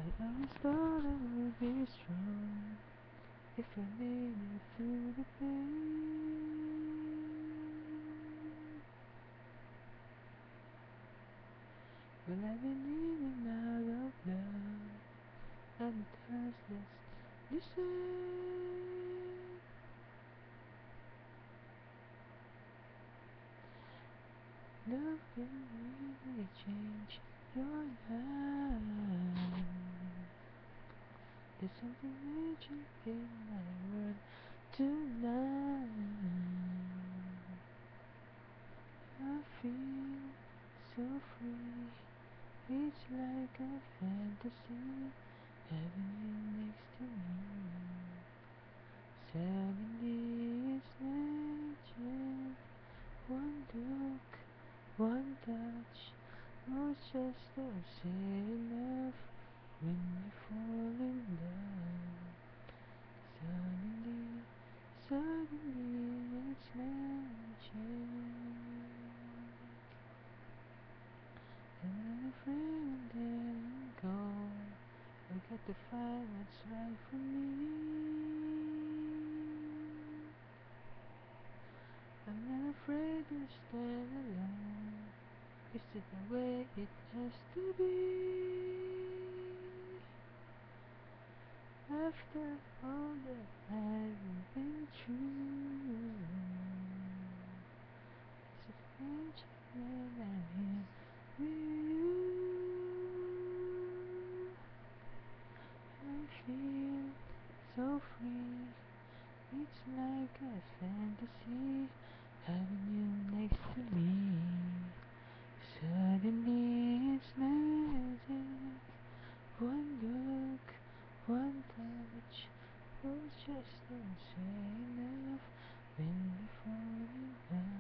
I always thought I would be strong if I made it through the pain. Well, I've been in and out of love, and it hurts less the same. Love can really change your life. There's something magic in my world tonight. I feel so free. It's like a fantasy, having you next to me. Suddenly it's magic. One look, one touch, words just don't say enough when you fall in love. Suddenly it's magic. And I'm afraid of letting go. I got to find what's right for me. I'm not afraid to stand alone. Is it the way it has to be? After all that I've been through, it's a magic when I'm here with you. I feel so free. It's like a fantasy, having you next to me. Suddenly it's magic. One look, one touch, words just don't say enough when you fall in love.